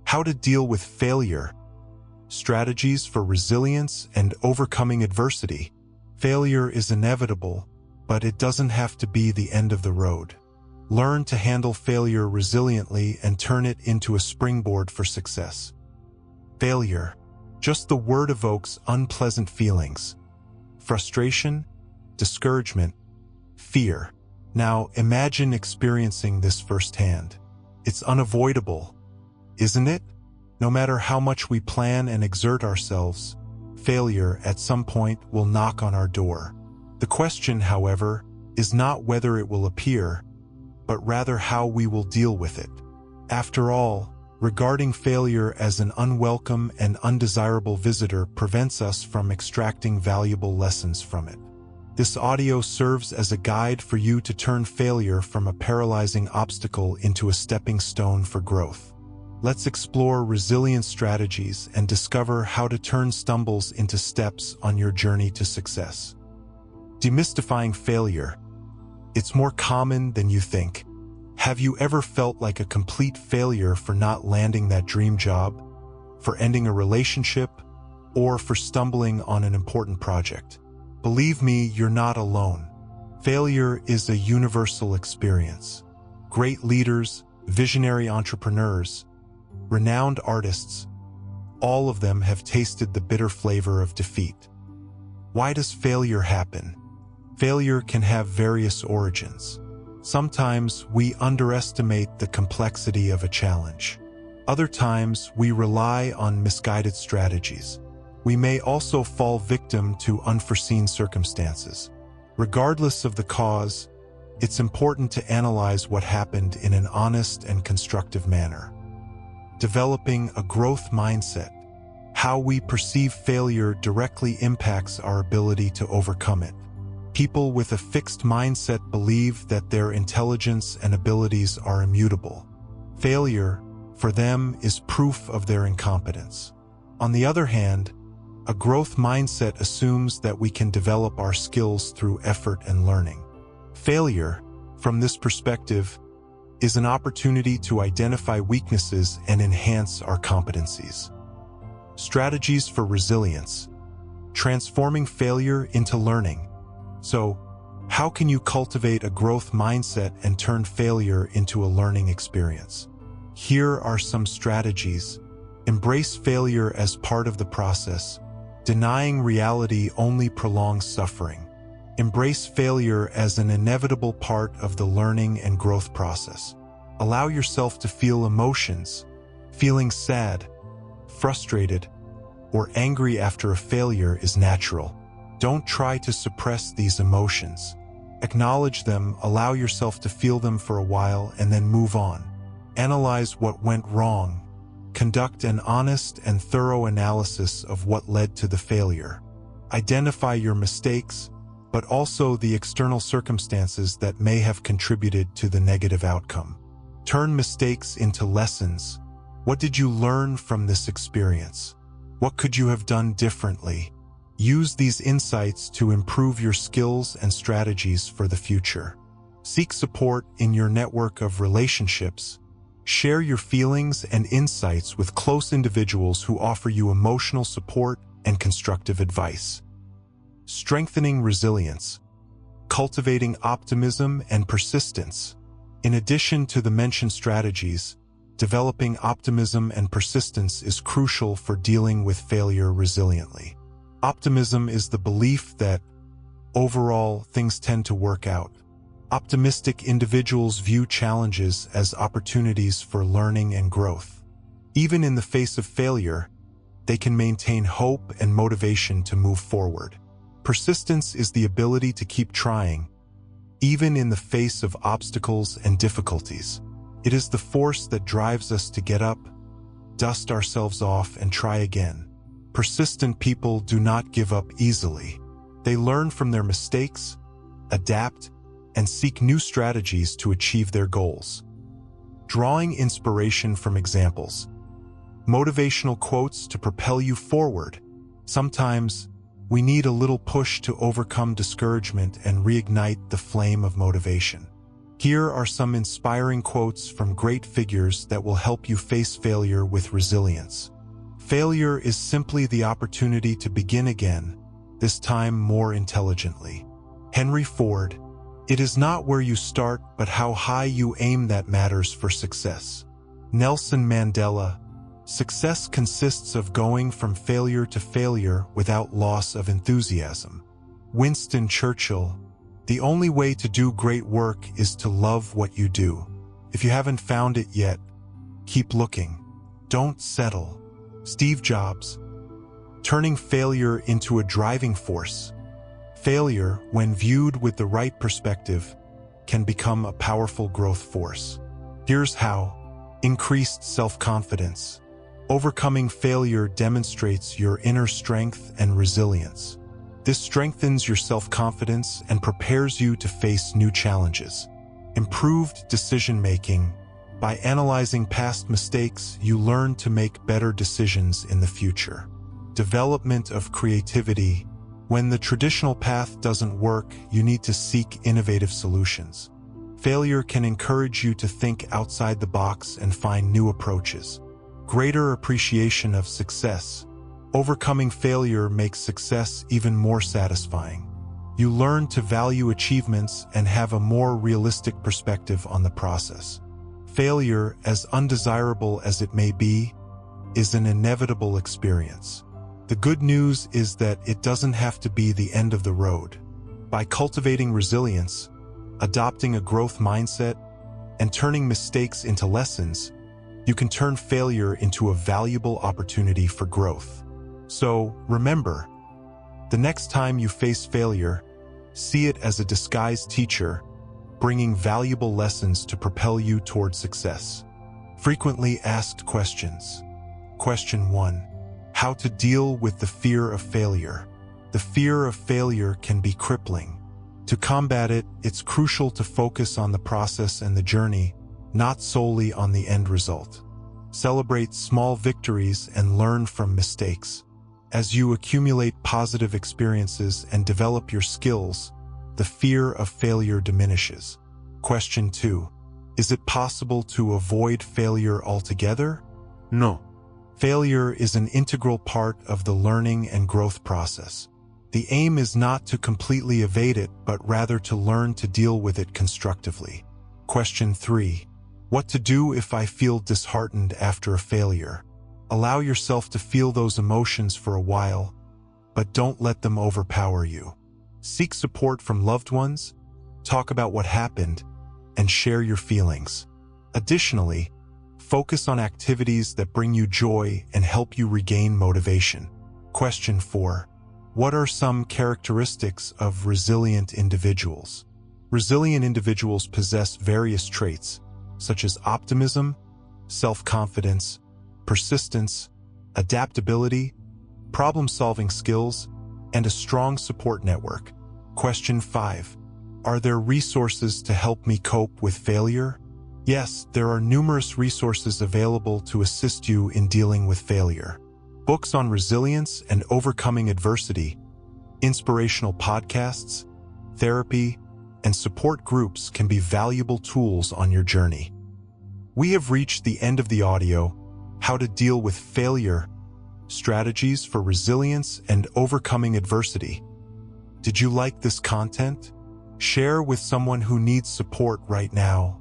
How to deal with failure. Strategies for resilience and overcoming adversity. Failure is inevitable, but it doesn't have to be the end of the road. Learn to handle failure resiliently and turn it into a springboard for success. Failure. Just the word evokes unpleasant feelings. Frustration, discouragement, fear. Now imagine experiencing this firsthand. It's unavoidable, isn't it? No matter how much we plan and exert ourselves, failure at some point will knock on our door. The question, however, is not whether it will appear, but rather how we will deal with it. After all, regarding failure as an unwelcome and undesirable visitor prevents us from extracting valuable lessons from it. This audio serves as a guide for you to turn failure from a paralyzing obstacle into a stepping stone for growth. Let's explore resilient strategies and discover how to turn stumbles into steps on your journey to success. Demystifying failure. It's more common than you think. Have you ever felt like a complete failure for not landing that dream job, for ending a relationship, or for stumbling on an important project? Believe me, you're not alone. Failure is a universal experience. Great leaders, visionary entrepreneurs, renowned artists, all of them have tasted the bitter flavor of defeat. Why does failure happen? Failure can have various origins. Sometimes we underestimate the complexity of a challenge. Other times we rely on misguided strategies. We may also fall victim to unforeseen circumstances. Regardless of the cause, it's important to analyze what happened in an honest and constructive manner. Developing a growth mindset. How we perceive failure directly impacts our ability to overcome it. People with a fixed mindset believe that their intelligence and abilities are immutable. Failure, for them, is proof of their incompetence. On the other hand, a growth mindset assumes that we can develop our skills through effort and learning. Failure, from this perspective, is an opportunity to identify weaknesses and enhance our competencies. Strategies for resilience. Transforming failure into learning. So, how can you cultivate a growth mindset and turn failure into a learning experience? Here are some strategies. Embrace failure as part of the process. Denying reality only prolongs suffering. Embrace failure as an inevitable part of the learning and growth process. Allow yourself to feel emotions. Feeling sad, frustrated, or angry after a failure is natural. Don't try to suppress these emotions. Acknowledge them, allow yourself to feel them for a while, and then move on. Analyze what went wrong. Conduct an honest and thorough analysis of what led to the failure. Identify your mistakes, but also the external circumstances that may have contributed to the negative outcome. Turn mistakes into lessons. What did you learn from this experience? What could you have done differently? Use these insights to improve your skills and strategies for the future. Seek support in your network of relationships. Share your feelings and insights with close individuals who offer you emotional support and constructive advice. Strengthening resilience. Cultivating optimism and persistence. In addition to the mentioned strategies, developing optimism and persistence is crucial for dealing with failure resiliently. Optimism is the belief that, overall, things tend to work out. Optimistic individuals view challenges as opportunities for learning and growth. Even in the face of failure, they can maintain hope and motivation to move forward. Persistence is the ability to keep trying, even in the face of obstacles and difficulties. It is the force that drives us to get up, dust ourselves off, and try again. Persistent people do not give up easily. They learn from their mistakes, adapt, and seek new strategies to achieve their goals. Drawing inspiration from examples. Motivational quotes to propel you forward. Sometimes, we need a little push to overcome discouragement and reignite the flame of motivation. Here are some inspiring quotes from great figures that will help you face failure with resilience. Failure is simply the opportunity to begin again, this time more intelligently. Henry Ford, it is not where you start, but how high you aim that matters for success. Nelson Mandela, success consists of going from failure to failure without loss of enthusiasm. Winston Churchill, the only way to do great work is to love what you do. If you haven't found it yet, keep looking. Don't settle. Steve Jobs, turning failure into a driving force. Failure, when viewed with the right perspective, can become a powerful growth force. Here's how. Increased self-confidence. Overcoming failure demonstrates your inner strength and resilience. This strengthens your self-confidence and prepares you to face new challenges. Improved decision-making. By analyzing past mistakes, you learn to make better decisions in the future. Development of creativity. When the traditional path doesn't work, you need to seek innovative solutions. Failure can encourage you to think outside the box and find new approaches. Greater appreciation of success. Overcoming failure makes success even more satisfying. You learn to value achievements and have a more realistic perspective on the process. Failure, as undesirable as it may be, is an inevitable experience. The good news is that it doesn't have to be the end of the road. By cultivating resilience, adopting a growth mindset, and turning mistakes into lessons, you can turn failure into a valuable opportunity for growth. So, remember, the next time you face failure, see it as a disguised teacher, bringing valuable lessons to propel you toward success. Frequently asked questions. Question 1. How to deal with the fear of failure. The fear of failure can be crippling. To combat it, it's crucial to focus on the process and the journey, not solely on the end result. Celebrate small victories and learn from mistakes. As you accumulate positive experiences and develop your skills, the fear of failure diminishes. Question 2. Is it possible to avoid failure altogether? No. Failure is an integral part of the learning and growth process. The aim is not to completely evade it, but rather to learn to deal with it constructively. Question 3. What to do if I feel disheartened after a failure? Allow yourself to feel those emotions for a while, but don't let them overpower you. Seek support from loved ones, talk about what happened, and share your feelings. Additionally, focus on activities that bring you joy and help you regain motivation. Question 4. What are some characteristics of resilient individuals? Resilient individuals possess various traits, such as optimism, self-confidence, persistence, adaptability, problem-solving skills, and a strong support network. Question 5. Are there resources to help me cope with failure? Yes, there are numerous resources available to assist you in dealing with failure. Books on resilience and overcoming adversity, inspirational podcasts, therapy, and support groups can be valuable tools on your journey. We have reached the end of the audio, How to Deal with Failure, Strategies for Resilience and Overcoming Adversity. Did you like this content? Share with someone who needs support right now